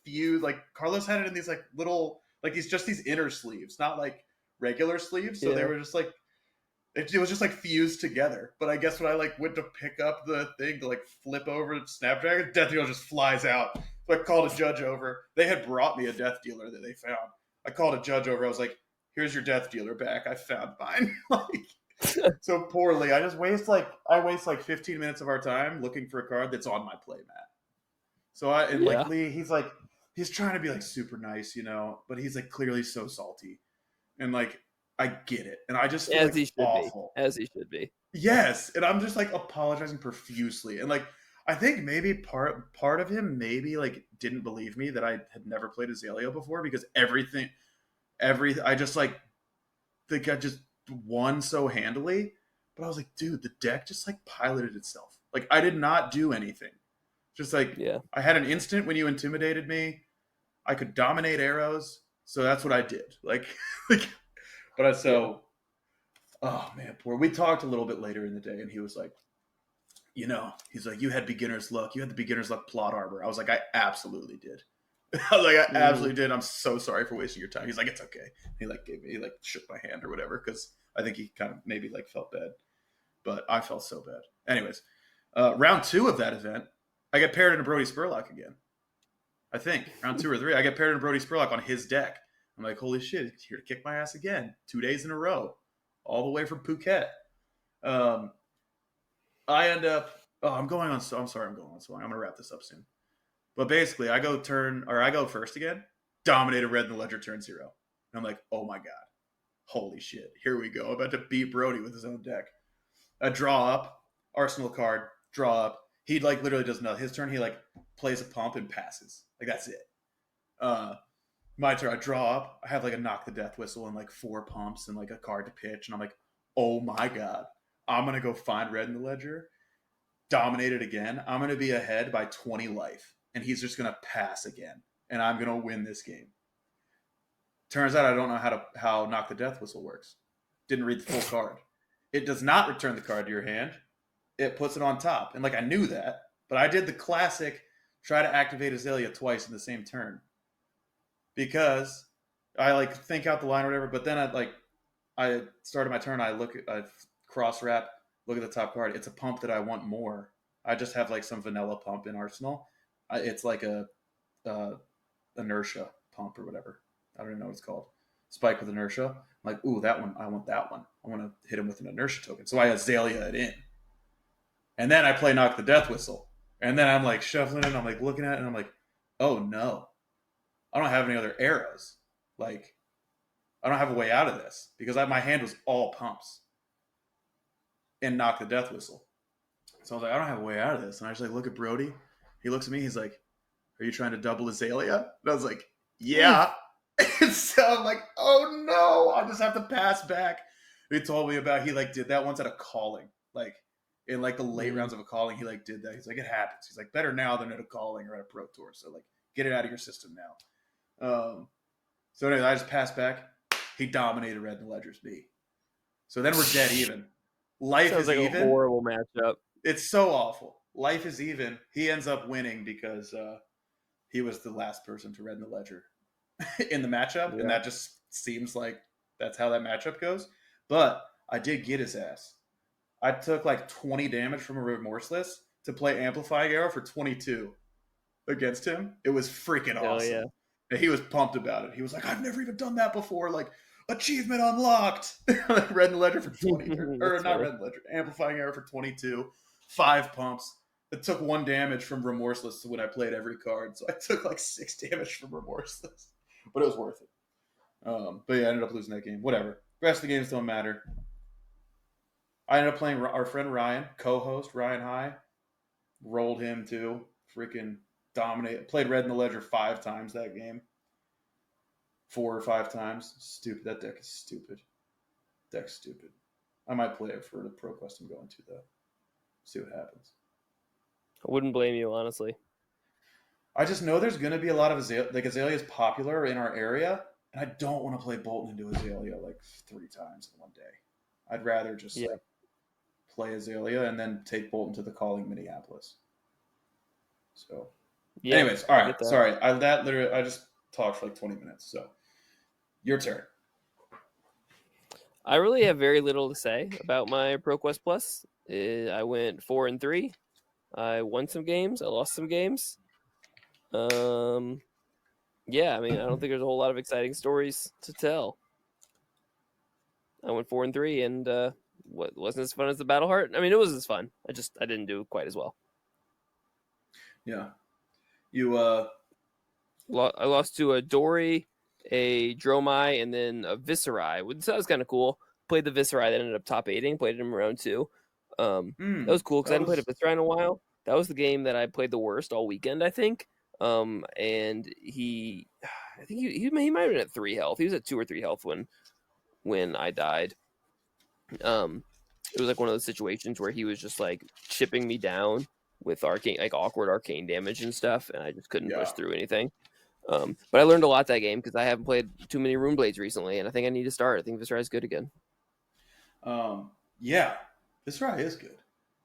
fused. Like Carlos had it in these like little, like these inner sleeves, not like regular sleeves. So they were just like, it was just like fused together. But I guess when I like went to pick up the thing to like flip over Snapdragon, Death Dealer just flies out. So I called a judge over. They had brought me a Death Dealer that they found. I I called a judge over. I was like, "Here's your death dealer back. I found mine." Like, so poorly. I waste like 15 minutes of our time looking for a card that's on my play mat. So like Yeah, Lee, he's trying to be like super nice, but he's like clearly so salty, and like I get it, and I just feel as like he should be. awful. As he should be. Yes, and I'm just like apologizing profusely, and like I think maybe part of him maybe like didn't believe me that I had never played Azalea before because I just like think I just won so handily, but I was like, dude, the deck just like piloted itself. Like I did not do anything. Just like Yeah. I had an instant when you intimidated me. I could dominate arrows, so that's what I did. Like, like but I so. Oh man, poor. We talked a little bit later in the day, and he was like, he's like, you had beginner's luck. You had the beginner's luck plot arbor. I was like, I absolutely did. I was like, I absolutely did. I'm so sorry for wasting your time. He's like, it's okay. He like he like shook my hand or whatever because I think he kind of maybe like felt bad, but I felt so bad. Anyways, round 2 of that event, I get paired in a Brody Spurlock again. I think round 2 or 3, I get paired in a Brody Spurlock on his deck. I'm like, holy shit, he's here to kick my ass again. 2 days in a row, all the way from Phuket. I end up. Oh, I'm going on. So I'm sorry, I'm going on so long. I'm gonna wrap this up soon. But basically, I go first again. Dominated red in the ledger turn 0. And I'm like, oh my god, holy shit, here we go. I'm about to beat Brody with his own deck. I draw up, Arsenal card, draw up. He like literally does nothing. His turn, he like plays a pump and passes. Like that's it. My turn, I draw up. I have like a knock the death whistle and like 4 pumps and like a card to pitch. And I'm like, oh my god, I'm gonna go find red in the ledger, dominate it again. I'm gonna be ahead by 20 life, and he's just gonna pass again, and I'm gonna win this game. Turns out I don't know how knock the death whistle works. Didn't read the full card. It does not return the card to your hand. It puts it on top, and like I knew that, but I did the classic try to activate Azalea twice in the same turn because I like think out the line or whatever. But then I started my turn. I cross wrap, look at the top card. It's a pump that I want more. I just have like some vanilla pump in Arsenal. It's like a inertia pump or whatever. I don't even know what it's called. Spike with inertia. I'm like, ooh, that one. I want that one. I want to hit him with an inertia token. So I Azalea it in. And then I play knock the death whistle. And then I'm like shuffling it and I'm like looking at it and I'm like, oh no. I don't have any other arrows. Like, I don't have a way out of this because my hand was all pumps and knock the death whistle. So I was like, I don't have a way out of this. And I just like look at Brody. He looks at me. He's like, are you trying to double Azalea? And I was like, yeah. And so I'm like, oh no, I just have to pass back. He told me about he like did that once at a calling, like in like the late rounds of a calling. He like did that. He's like, it happens. He's like, better now than at a calling or at a pro tour. So like, get it out of your system now. So anyway, I just passed back. He dominated red in the ledger's B. So then we're dead even. Life Sounds is like even. A horrible matchup. It's so awful. Life is even. He ends up winning because he was the last person to red in the ledger in the matchup, and that just seems like that's how that matchup goes. But I did get his ass. I took like 20 damage from a Remorseless to play Amplifying Arrow for 22 against him. It was freaking awesome. Yeah. And he was pumped about it. He was like, I've never even done that before. Like, achievement unlocked. Red in the ledger for 20. or not funny. Red in the ledger. Amplifying Arrow for 22. 5 pumps. It took 1 damage from Remorseless when I played every card. So I took like 6 damage from Remorseless. But it was worth it. But yeah, I ended up losing that game. Whatever. The rest of the games don't matter. I ended up playing our friend Ryan, co-host Ryan High. Rolled him too. Freaking dominate. Played red in the ledger 5 times that game. 4 or 5 times. Stupid. That deck is stupid. Deck's stupid. I might play it for the Pro Quest I'm going to though. See what happens. I wouldn't blame you, honestly. I just know there's going to be a lot of Azalea. Like Azalea is popular in our area, and I don't want to play Bolton into Azalea like 3 times in one day. I'd rather just like play Azalea and then take Bolton to the calling Minneapolis. So, anyways, all right. Sorry, I just talked for like 20 minutes. So, your turn. I really have very little to say about my ProQuest Plus. I went 4-3. I won some games. I lost some games. Yeah, I mean, I don't think there's a whole lot of exciting stories to tell. I went 4-3, and what wasn't as fun as the Battle Heart. I mean, it was as fun. I didn't do quite as well. Yeah. You I lost to a Dory, a Dromai, and then a Viserai. So that was kind of cool. Played the Viserai that ended up top 8ing. Played him around 2. That was cool because I that hadn't played a was Viserai in a while. That was the game that I played the worst all weekend, I think. And I think he might have been at 3 health. He was at 2 or 3 health when I died. It was like one of those situations where he was just like chipping me down with arcane, like awkward arcane damage and stuff, and I just couldn't push yeah. through anything. But I learned a lot that game because I haven't played too many Rune Blades recently, and I think I need to start. I think Viserai is good again. Yeah. This ride is good.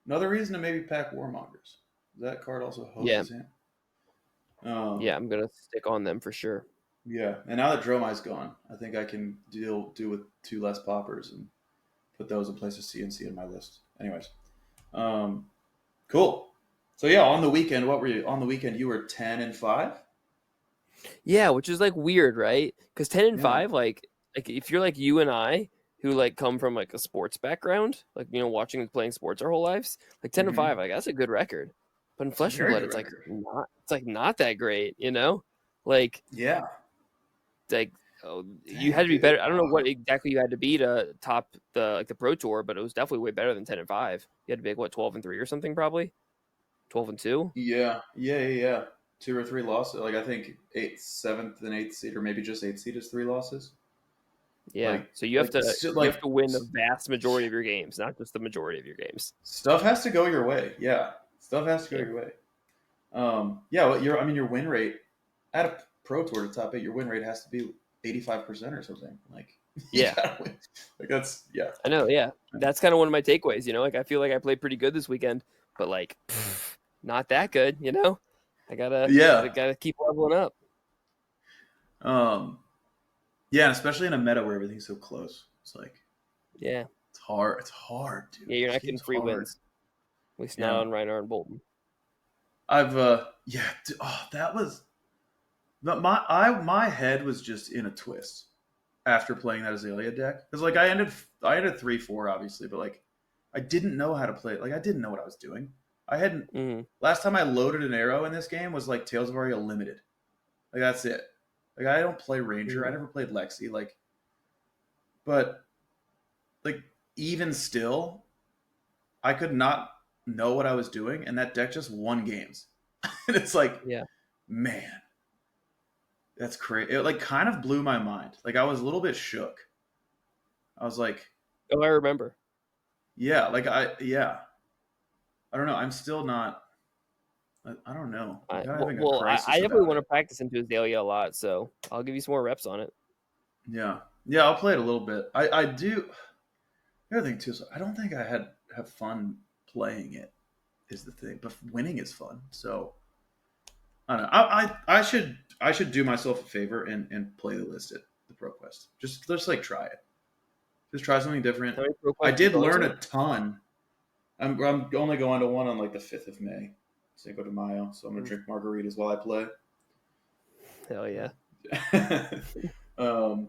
Another reason to maybe pack Warmongers. That card also Yeah, hosts him. yeah, I'm gonna stick on them for sure. Yeah, and now that Dromai's gone, I think I can do with 2 less poppers and put those in place of CNC in my list. Anyways, um, cool. So yeah, on the weekend, what were you on the weekend? You were 10-5. Yeah, which is like weird, right? Because 10-5, Yeah. like if you're like you and I, who like come from like a sports background, like watching and playing sports our whole lives, like 10-5, Mm-hmm. like that's a good record. But in It's a Flesh and very Blood, good record. it's like not that great, Like Yeah. like oh, you had Dang, to be dude. better. I don't know what exactly you had to be to top the Pro Tour, but it was definitely way better than 10-5. You had to be like what 12-3 or something, probably 12-2. Yeah. 2 or 3 losses. Like I think 8th, 7th, and 8th seed, or maybe just 8th seed is 3 losses. Yeah, Like so you have like to win the vast majority of your games, not just the majority of your games. stuff has to go your way. Yeah, stuff has to go Yeah, your way. Yeah, well, your win rate at a pro tour to top 8, your win rate has to be 85% or something. Like you yeah, gotta win. Like that's yeah. I know. Yeah, that's kind of one of my takeaways. Like I feel like I played pretty good this weekend, but like not that good. I Yeah. gotta keep leveling up. Um, yeah, and especially in a meta where everything's so close. It's like Yeah, it's hard. It's hard, dude. yeah, you're This not getting game's free hard. wins. At least not Yeah. on Reinhardt and Bolton. I've yeah, that was my head was just in a twist after playing that Azalea deck. Because like I ended 3-4 obviously, but like I didn't know how to play it. Like I didn't know what I was doing. I hadn't Hmm. last time I loaded an arrow in this game was like Tales of Aria Limited. Like that's it. Like I don't play Ranger. I never played Lexi. Like but like even still, I could not know what I was doing, and that deck just won games. And it's like, Yeah. man, that's crazy. It like kind of blew my mind. Like I was a little bit shook. I was like, Oh, I remember. yeah, I don't know. I'm still not. I don't know. I'm kind of having a I crisis definitely about want to it. practice into Azalea a lot, so I'll give you some more reps on it. Yeah, I'll play it a little bit. I do. The other thing too is I don't think I have fun playing it. Is the thing, but winning is fun. So I don't know. I should do myself a favor and play the list at the Pro Quest. Just like try it. Just try something different. How many Pro I Quests are you did going learn to? a ton. I'm only going to one on like the 5th of May, Cinco de Mayo. So I'm gonna drink margaritas while I play. Hell yeah. um,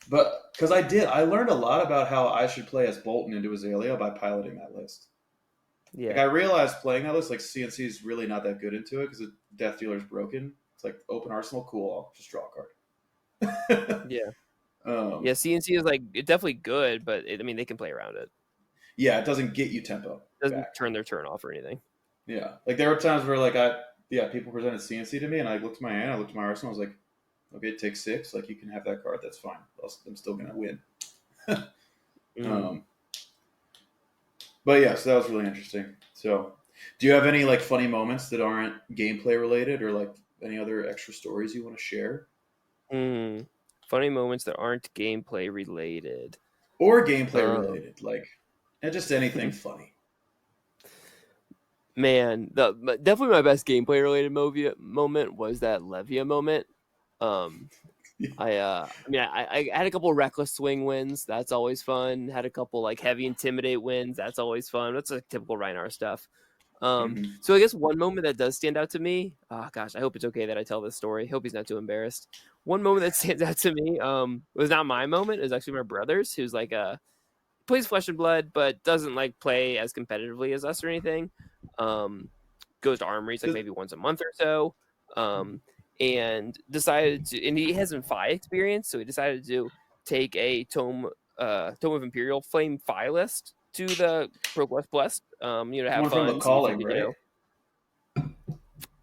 but because I learned a lot about how I should play as Bolton into Azalea by piloting that list. Like Yeah. I realized playing that list, like CNC is really not that good into it because the Death Dealer is broken. It's like open arsenal, cool. I'll just draw a card. Yeah. um, Yeah, CNC is like it's definitely good, but I mean they can play around it. yeah, it doesn't get you tempo It doesn't back. turn their turn off or anything. Yeah, like there were times where like people presented CNC to me, and I looked at my hand, I looked at my arsenal, I was like, okay, take 6. Like you can have that card, that's fine. I'm still gonna win. Mm. um, but yeah, so that was really interesting. So, do you have any like funny moments that aren't gameplay related, or like any other extra stories you want to share, Mm. Funny moments that aren't gameplay related. or gameplay Um, related, like just anything funny? Man, definitely my best gameplay related moment was that Levia moment. Um, I mean, I had a couple reckless swing wins. That's always fun. Had a couple like heavy intimidate wins. That's always fun. That's like typical Reinhardt stuff. So I guess one moment that does stand out to me, oh gosh, I hope it's okay that I tell this story. Hope he's not too embarrassed. One moment that stands out to me, was not my moment. It was actually my brother's, who's like plays Flesh and Blood, but doesn't like play as competitively as us or anything. Um, Goes to armories like maybe once a month or so. And decided to, and he has some Fi experience, so he decided to take a Tome of Imperial Flame Fi list to the Pro Quest Plus, to have One from the fun, see if he Calling, could, right? The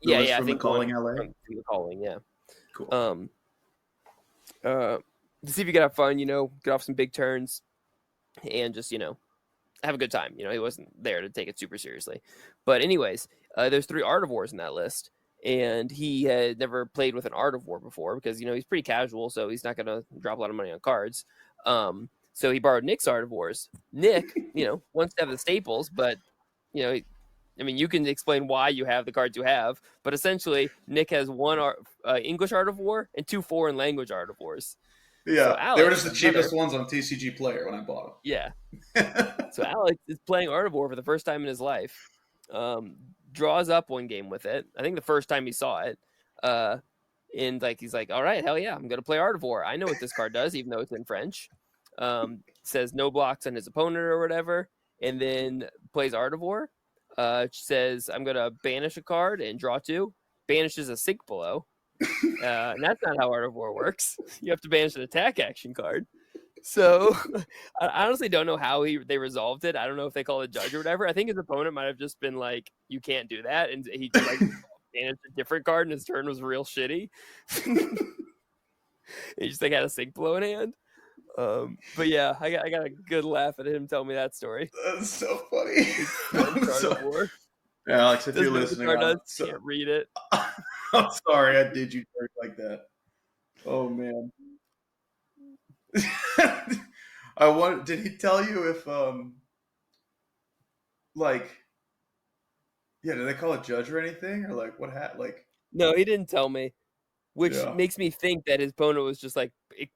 yeah, list yeah, I from the think one Calling LA. from the Calling, yeah. Cool. Um, to see if you could have fun, get off some big turns, and just have a good time. He wasn't there to take it super seriously. But anyways, there's 3 Artivores in that list, and he had never played with an Artivore before because he's pretty casual, so he's not gonna drop a lot of money on cards. So he borrowed Nick's Artivores. Nick, wants to have the staples, but you can explain why you have the cards you have, but essentially Nick has one English Artivore and 2 foreign language Artivores. So Yeah, they were Alex, just the my brother, cheapest ones on TCG Player when I bought yeah, them. so Alex is playing Artivore for the first time in his life. Draws up one game with it. I think the first time he saw it. And he's like, all right, hell yeah, I'm gonna play Artivore. I know what this card does, even though it's in French. Says no blocks on his opponent or whatever, and then plays Artivore. Says I'm gonna banish a card and draw 2. Banishes a sink below. And that's not how Artivore works. You have to banish an attack action card. So I honestly don't know how they resolved it. I don't know if they called a judge or whatever. I think his opponent might have just been like, "You can't do that," and he just managed a different card, and his turn was real shitty. He just had a sink blow in hand. But yeah, I got a good laugh at him telling me that story. That's so funny. War. Yeah, Alex, if Doesn't you're know what the listening, card does. Can't read it. I'm sorry I did you dirty like that. Oh man. Did he tell you if like yeah, did they call a judge or anything? Or like what No, he didn't tell me. Which yeah. makes me think that his opponent was just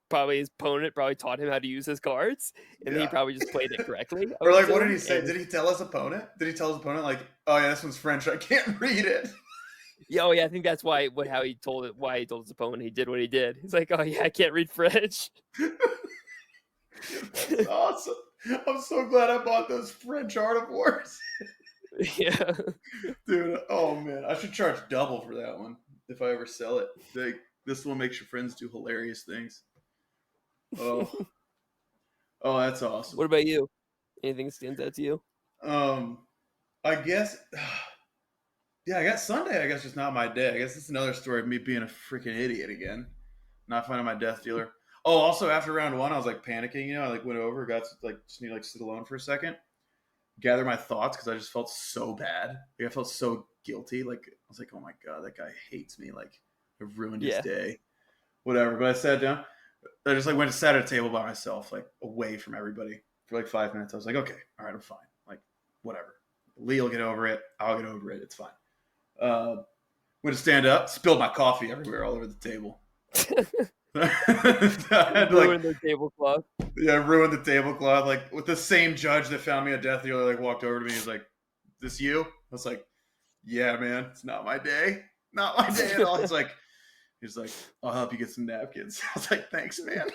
probably his opponent probably taught him how to use his cards, and then he Yeah. probably just played it correctly. Or like what did he say? Did he tell his opponent? Did he tell his opponent like, oh yeah, this one's French, I can't read it? Yeah, I think that's why he told his opponent he did what he did. He's like, oh yeah, I can't read French. That's awesome. I'm so glad I bought those French Artivores. Yeah. Dude, oh man. I should charge double for that one if I ever sell it. This one makes your friends do hilarious things. Oh. Oh, that's awesome. What about you? Anything stands out to you? I guess yeah, I guess Sunday, I guess just not my day. I guess it's another story of me being a freaking idiot again. Not finding my death dealer. Oh, also after round 1, I was panicking, I went over, got just need to sit alone for a second, gather my thoughts because I just felt so bad. I felt so guilty. I was like, oh my god, that guy hates me. I've ruined his day. Whatever. But I sat down. I just went to sat at a table by myself, away from everybody for 5 minutes. I was like, okay, all right, I'm fine. Whatever. Lee will get over it. I'll get over it. It's fine. Went to stand up, spilled my coffee everywhere, all over the table. Ruined the tablecloth. Yeah, ruined the tablecloth. With the same judge that found me a death dealer, walked over to me. He's like, "This you?" I was like, "Yeah, man. It's not my day. Not my day at all." He's like, "I'll help you get some napkins." I was like, "Thanks, man."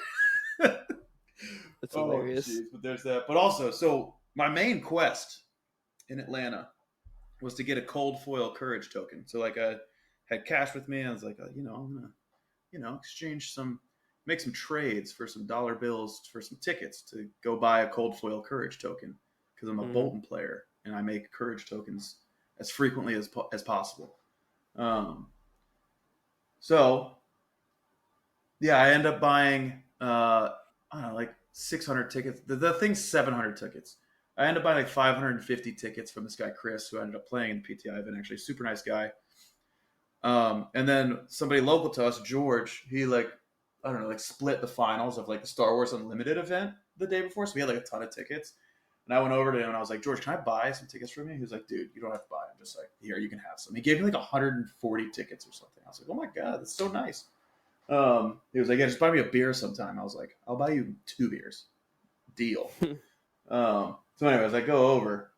That's hilarious. Geez, but there's that. But also, so my main quest in Atlanta was to get a cold foil courage token. So I had cash with me. I was like, I'm gonna, exchange make some trades for some dollar bills for some tickets to go buy a cold foil courage token because I'm a Bolton player and I make courage tokens as frequently as possible. So yeah, I end up buying I don't know 600 tickets. The thing's 700 tickets. I ended up buying 550 tickets from this guy Chris, who ended up playing in the PTI event. Actually, super nice guy. And then somebody local to us, George, he split the finals of the Star Wars Unlimited event the day before, so we had a ton of tickets. And I went over to him and I was like, George, can I buy some tickets from you? He was like, dude, you don't have to buy them. Just here, you can have some. He gave me 140 tickets or something. I was like, oh my god, that's so nice. He was like, yeah, just buy me a beer sometime. I was like, I'll buy you 2 beers. Deal. So anyways, I go over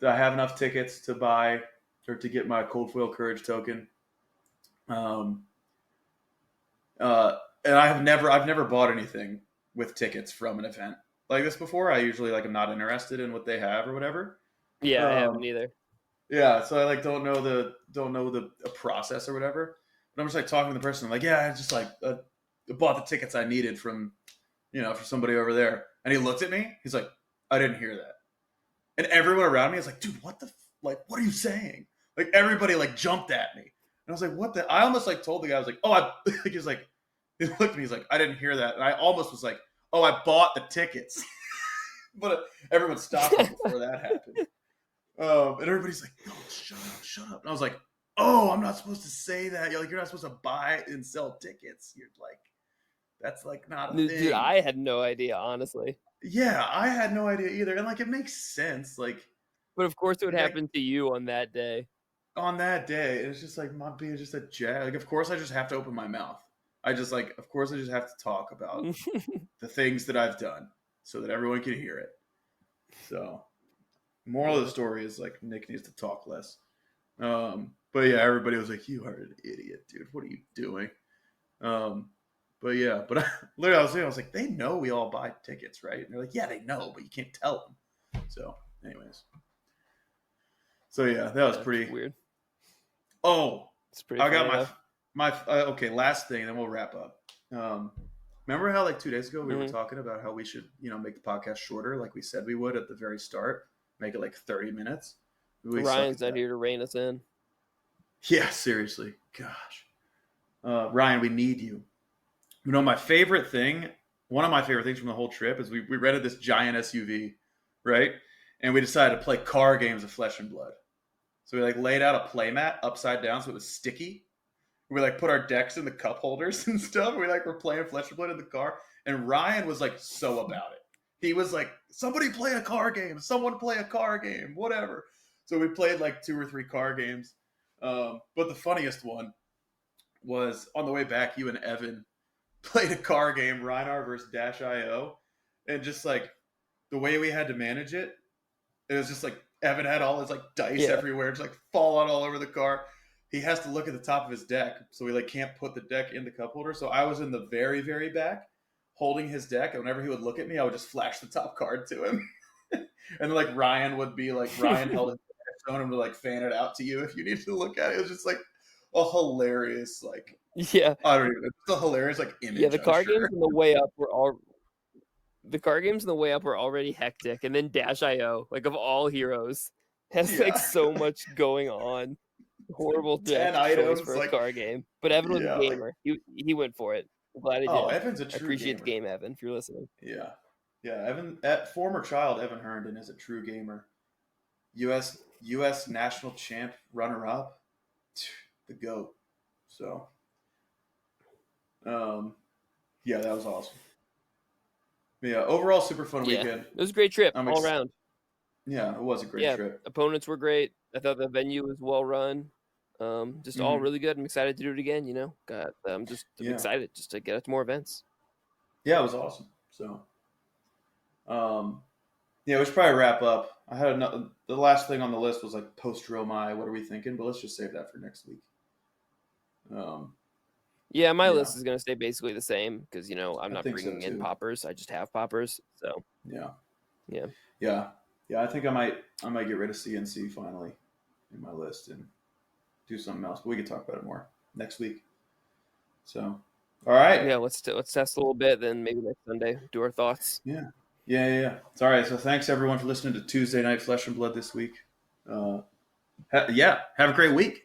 I have enough tickets to buy or to get my Cold Foil Courage token. Um, and I've never bought anything with tickets from an event like this before. I usually like I'm not interested in what they have or whatever. Yeah, I haven't Um, either. yeah, so I like don't know the process or whatever. But I'm just like talking to the person. I'm like, yeah, I just like bought the tickets I needed from for somebody over there. And he looked at me. He's like, I didn't hear that. And everyone around me is like, dude, what are you saying? Like everybody like jumped at me. And I was like, what the? I almost like told the guy, I was like, oh, he was like, he looked at me, he's like, I didn't hear that. And I almost was like, oh, I bought the tickets. But everyone stopped me before that happened. And everybody's like, no, shut up. And I was like, oh, I'm not supposed to say that. You're not supposed to buy and sell tickets. You're like, that's like not a Dude, thing. I had no idea, honestly. Yeah, I had no idea either. And like, it makes sense. Like, But of course, it would like happen to you on that day. on that day, it's just like my being just a jag. Like, of course, I just have to open my mouth. Of course, I just have to talk about the things that I've done so that everyone can hear it. So, moral of the story is like Nick needs to talk less. But yeah, everybody was like, "You are an idiot, dude. What are you doing?" But yeah, but literally, I was like, "They know we all buy tickets, right?" And they're like, "Yeah, they know, but you can't tell them." So, anyways, so yeah, that was pretty weird. Oh, It's pretty. I got my okay. Last thing, then we'll wrap up. Remember how like 2 days ago we were talking about how we should make the podcast shorter, like we said we would at the very start, make it like 30 minutes. Ryan's not here to rein us in. Yeah, seriously, gosh, Ryan, we need you. My favorite thing, one of my favorite things from the whole trip is we rented this giant SUV, right? And we decided to play car games of Flesh and Blood. So we like laid out a play mat upside down so it was sticky. We like put our decks in the cup holders and stuff. We like were playing Flesh and Blood in the car. And Ryan was like so about it. He was like, somebody play a car game. Someone play a car game. Whatever. So we played like 2 or 3 car games. But the funniest one was on the way back, you and Evan played a car game, Rhinar versus Dash IO. And just like the way we had to manage it, it was just like Evan had all his like dice everywhere, just like falling all over the car. He has to look at the top of his deck, so he like can't put the deck in the cup holder. So I was in the very, very back, holding his deck, and whenever he would look at me, I would just flash the top card to him. And then like Ryan held his phone and would like fan it out to you if you needed to look at it. It was just like a hilarious like I don't even. It's a hilarious like image. Yeah, the car games on the way up were all. The car games on the way up were already hectic, and then Dash IO, like of all heroes, has like so much going on. Horrible deck choice for a car game, but Evan was a gamer. He went for it. I'm glad he did. Evan's a true appreciate gamer. the game, Evan, if you're listening. Yeah. Evan, former child Evan Herndon is a true gamer. U.S. national champ, runner up, the GOAT. So, yeah, that was awesome. Yeah, overall super fun weekend. It was a great trip all around. Yeah, it was a great trip. Opponents were great. I thought the venue was well run. Just all really good. I'm excited to do it again. I'm excited just to get out to more events. Yeah, it was awesome. So, we should probably wrap up. I had the last thing on the list was like post Romai. What are we thinking? But let's just save that for next week. My list is going to stay basically the same because I'm not bringing in poppers. I just have poppers. So yeah. I think I might get rid of CNC finally in my list and do something else. But we can talk about it more next week. So, all right. Yeah, let's test a little bit. Then maybe next Sunday do our thoughts. Yeah. It's all right. So thanks everyone for listening to Tuesday Night Flesh and Blood this week. Have a great week.